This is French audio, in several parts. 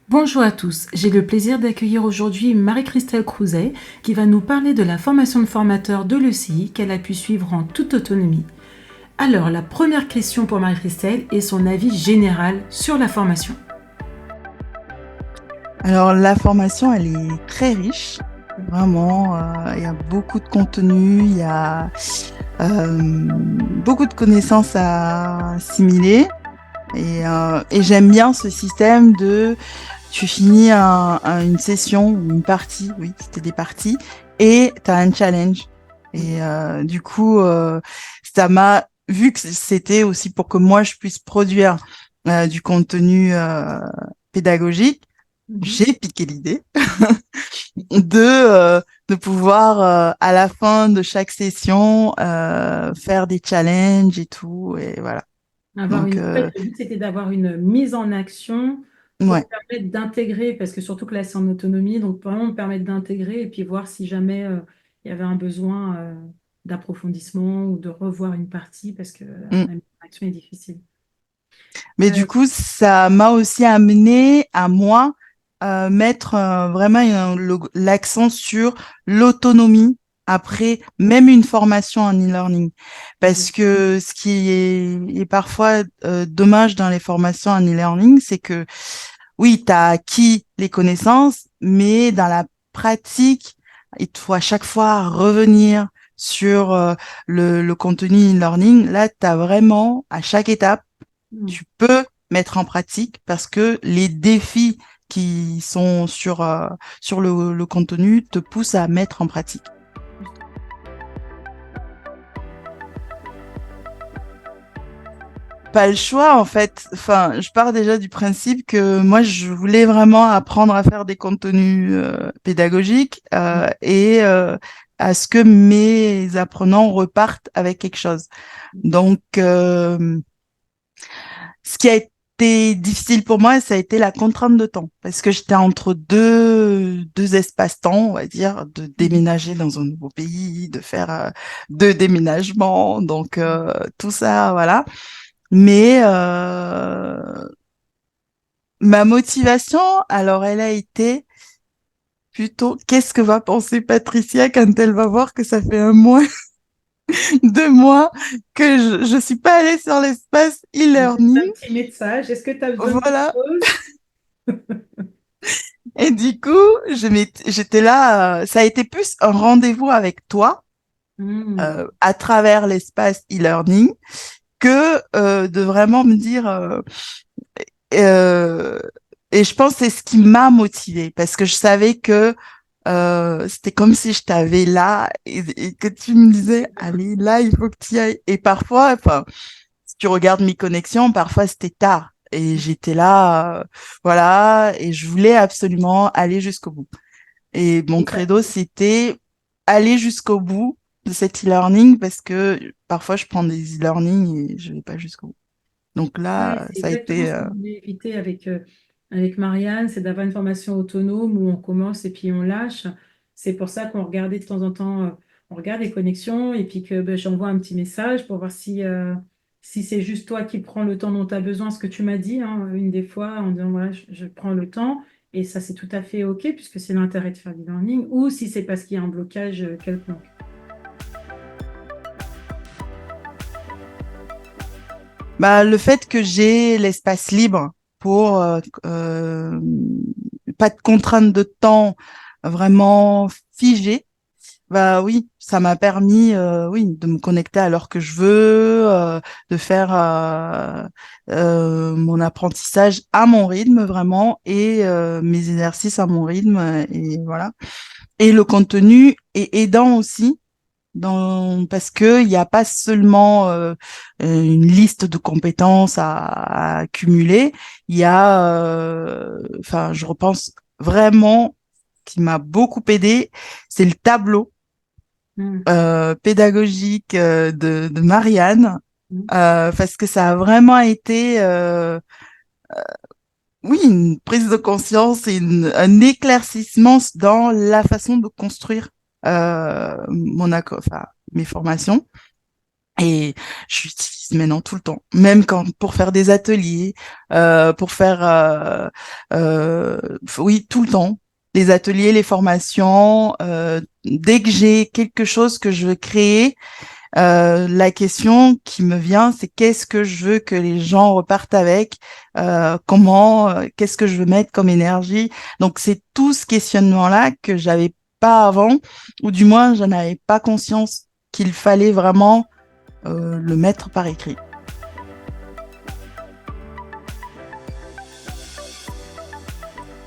Bonjour à tous, j'ai le plaisir d'accueillir aujourd'hui Marie-Christelle Crouzet qui va nous parler de la formation de formateur de l'ECI qu'elle a pu suivre en toute autonomie. Alors, la première question pour Marie-Christelle est son avis général sur la formation. Alors, la formation, elle est très riche. Vraiment, il y a beaucoup de contenu, il y a beaucoup de connaissances à assimiler. Et j'aime bien ce système de tu finis une session ou une partie, oui, c'était des parties, et tu as un challenge. Et du coup, ça m'a, vu que c'était aussi pour que moi, je puisse produire du contenu pédagogique, Mhm. j'ai piqué l'idée de pouvoir, à la fin de chaque session, faire des challenges et tout. Et voilà. Donc, En fait, le but, c'était d'avoir une mise en action pour ouais. permettre d'intégrer, parce que surtout que là, c'est en autonomie, donc vraiment me permettre d'intégrer et puis voir si jamais il y avait un besoin d'approfondissement ou de revoir une partie, parce que Mm. la mise en action est difficile. Mais du coup, ça m'a aussi amené à moi mettre vraiment l'accent sur l'autonomie après même une formation en e-learning. Mhm. Parce que ce qui est parfois dommage dans les formations en e-learning, c'est que oui, tu as acquis les connaissances, mais dans la pratique, il te faut à chaque fois revenir sur le contenu e-learning. Là, tu as vraiment, à chaque étape, Mhm. tu peux mettre en pratique parce que les défis qui sont sur le contenu te poussent à mettre en pratique. Pas le choix, en fait. Enfin, je pars déjà du principe que moi, je voulais vraiment apprendre à faire des contenus pédagogiques et à ce que mes apprenants repartent avec quelque chose. Donc, ce qui a été difficile pour moi, ça a été la contrainte de temps, parce que j'étais entre deux espaces-temps, on va dire, de Mhm. déménager dans un nouveau pays, de faire deux déménagements, donc tout ça, voilà. Mais ma motivation, alors elle a été plutôt, qu'est-ce que va penser Patricia quand elle va voir que ça fait un mois, 2 mois que je suis pas allée sur l'espace Juste e-learning. un petit message. Est-ce que tu as besoin de quelque Voilà. chose? Et du coup, j'étais là, ça a été plus un rendez-vous avec toi Hmm. à travers l'espace e-learning que de vraiment me dire, euh, et je pense que c'est ce qui m'a motivée parce que je savais que c'était comme si je t'avais là et que tu me disais, allez, là, il faut que tu y ailles. Et parfois, enfin, si tu regardes mes connexions, parfois c'était tard. Et j'étais là, voilà, et je voulais absolument aller jusqu'au bout. Et mon Et ça- credo, c'était aller jusqu'au bout de cet e-learning parce que parfois je prends des e-learning et je vais pas jusqu'au bout. Donc ouais, là, c'est ça a exactement été ce qu'on voulait éviter avec Marianne, c'est d'avoir une formation autonome où on commence et puis on lâche. C'est pour ça qu'on regardait de temps en temps, on regarde les connexions et puis que ben, j'envoie un petit message pour voir si c'est juste toi qui prends le temps dont tu as besoin, ce que tu m'as dit, hein, une des fois, en disant voilà, je prends le temps. Et ça, c'est tout à fait OK puisque c'est l'intérêt de faire du learning ou si c'est parce qu'il y a un blocage quelconque. bah, le fait que j'ai l'espace libre pour pas de contrainte de temps vraiment figée. Bah oui, ça m'a permis, oui, de me connecter à l'heure que je veux, de faire mon apprentissage à mon rythme vraiment et mes exercices à mon rythme et voilà. Et le contenu est aidant aussi parce que il n'y a pas seulement une liste de compétences à accumuler. Il y a, enfin, je repense vraiment qui m'a beaucoup aidé, c'est le tableau Hmm. pédagogique de Marianne, Hmm. parce que ça a vraiment été, oui, une prise de conscience et un éclaircissement dans la façon de construire enfin, mes formations. Et je l'utilise maintenant tout le temps, même quand pour faire des ateliers, pour faire, oui, tout le temps, les ateliers, les formations. Dès que j'ai quelque chose que je veux créer, la question qui me vient, c'est qu'est-ce que je veux que les gens repartent avec, comment, qu'est-ce que je veux mettre comme énergie. Donc c'est tout ce questionnement-là que j'avais pas avant, ou du moins je n'avais pas conscience qu'il fallait vraiment le mettre par écrit.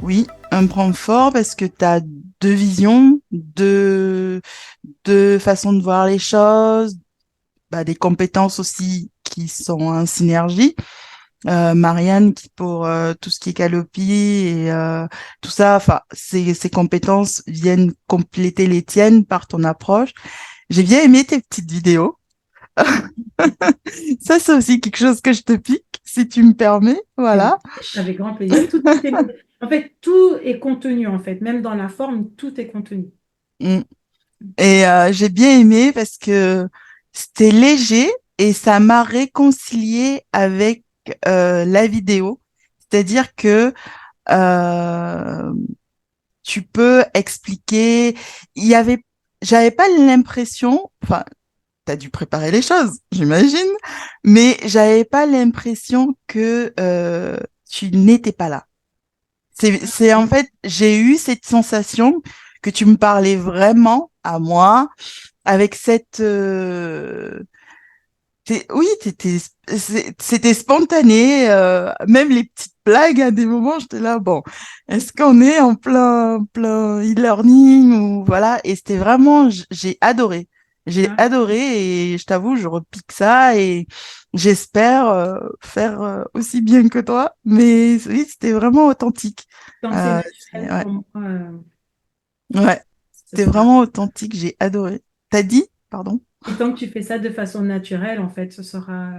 Oui, un point fort parce que tu as deux visions, deux façons de voir les choses, bah, des compétences aussi qui sont en synergie. Marianne qui pour tout ce qui est Calliope et tout ça, enfin, ces compétences viennent compléter les tiennes par ton approche. J'ai bien aimé tes petites vidéos. Ça, c'est aussi quelque chose que je te pique, si tu me permets. Voilà. Avec grand plaisir. En fait, tout est contenu, en fait. Même dans la forme, tout est contenu. Mm. Et j'ai bien aimé parce que c'était léger et ça m'a réconcilié avec la vidéo. C'est-à-dire que euh, tu peux expliquer. Il y avait, j'avais pas l'impression, enfin, t'as dû préparer les choses, j'imagine, mais j'avais pas l'impression que tu n'étais pas là. C'est en fait, j'ai eu cette sensation que tu me parlais vraiment à moi avec cette, oui, c'était spontané, même les petites blagues à des moments, j'étais là, bon, est-ce qu'on est en plein e-learning ou voilà, et c'était vraiment, j'ai adoré. J'ai Ah, adoré et je t'avoue, je repique ça et j'espère faire aussi bien que toi. Mais oui, c'était vraiment authentique. tant que c'est Euh, naturel ouais, pour moi, ouais, ce c'était sera. vraiment authentique. J'ai adoré. T'as dit? Pardon? Et tant que tu fais ça de façon naturelle, en fait, ce sera.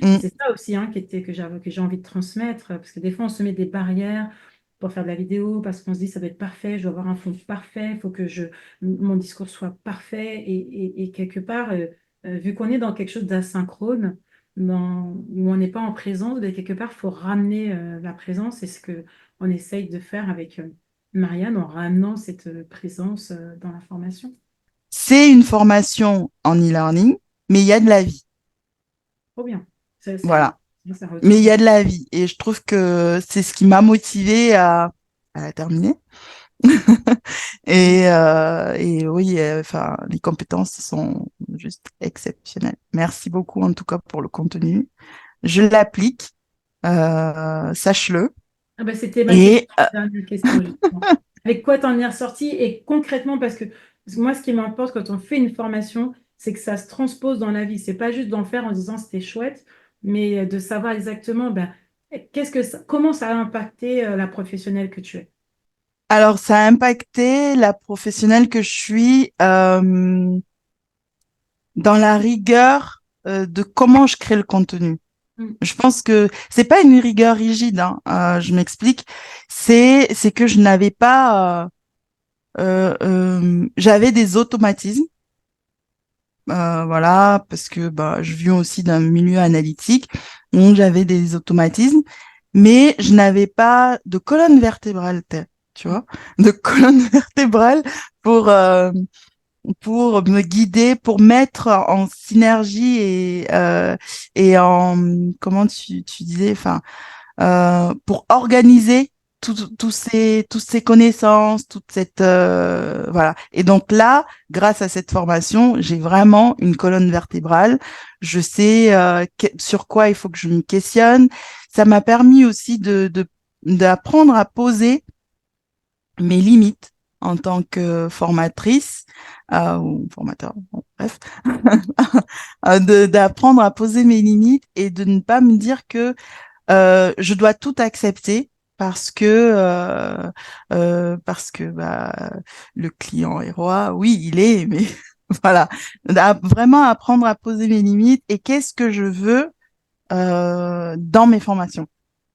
Mm. C'est ça aussi hein, que j'ai envie de transmettre. Parce que des fois, on se met des barrières pour faire de la vidéo, parce qu'on se dit ça doit être parfait, je dois avoir un fond parfait, il faut que mon discours soit parfait. Et quelque part, vu qu'on est dans quelque chose d'asynchrone, où on n'est pas en présence, ben, quelque part, il faut ramener la présence. C'est ce qu'on essaye de faire avec Marianne en ramenant cette présence dans la formation. C'est une formation en e-learning, mais il y a de la vie. Trop bien. Voilà. Ça Mais retourne il y dans. a de la vie. Et je trouve que c'est ce qui m'a motivée à la terminer. Et oui, enfin, les compétences sont juste exceptionnelles. Merci beaucoup en tout cas pour le contenu. Je l'applique, sache-le. Ah bah, c'était ma Et dernière question, justement. Avec quoi t'en es ressorti et concrètement, parce que moi, ce qui m'importe quand on fait une formation, c'est que ça se transpose dans la vie. C'est pas juste d'en faire en disant c'était chouette, mais de savoir exactement ben, comment ça a impacté la professionnelle que tu es. alors, ça a impacté la professionnelle que je suis dans la rigueur de comment je crée le contenu. Mm. Je pense que c'est pas une rigueur rigide, hein. Je m'explique. C'est que je n'avais pas, j'avais des automatismes, voilà, parce que bah je viens aussi d'un milieu analytique, donc j'avais des automatismes, mais je n'avais pas de colonne vertébrale, tu vois, de colonne vertébrale pour euh, pour me guider, pour mettre en synergie et en comment tu disais, enfin pour organiser toutes ces connaissances, toute cette voilà. Et donc là, grâce à cette formation, j'ai vraiment une colonne vertébrale. Je sais sur quoi il faut que je me questionne. Ça m'a permis aussi d'apprendre à poser mes limites en tant que formatrice ou formateur, bon, bref, d'apprendre à poser mes limites et de ne pas me dire que je dois tout accepter parce que bah, le client est roi. Oui, il est, mais voilà, vraiment apprendre à poser mes limites et qu'est-ce que je veux dans mes formations.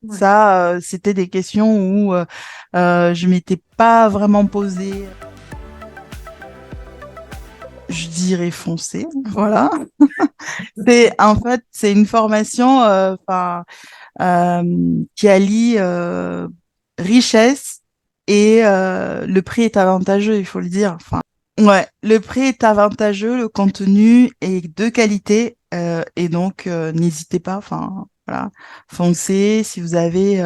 Ouais. Ça, c'était des questions où je m'étais pas vraiment posée. je dirais foncez. Voilà. C'est une formation qui allie richesse et le prix est avantageux, il faut le dire. Enfin, ouais, le prix est avantageux, le contenu est de qualité et donc n'hésitez pas. Enfin, voilà, foncez si vous avez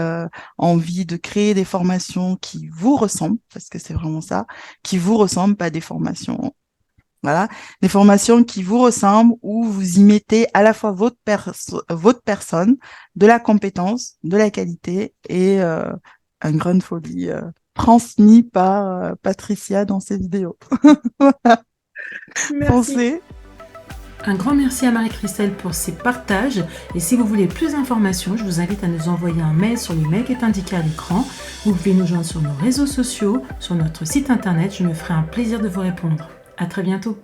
envie de créer des formations qui vous ressemblent, parce que c'est vraiment ça, qui vous ressemblent, pas des formations voilà, des formations qui vous ressemblent où vous y mettez à la fois votre personne, de la compétence, de la qualité et un grain de folie transmis par Patricia dans ses vidéos. Merci. Foncez. Un grand merci à Marie-Christelle pour ses partages. Et si vous voulez plus d'informations, je vous invite à nous envoyer un mail sur l'email qui est indiqué à l'écran. Vous pouvez nous joindre sur nos réseaux sociaux, sur notre site internet. Je me ferai un plaisir de vous répondre. À très bientôt.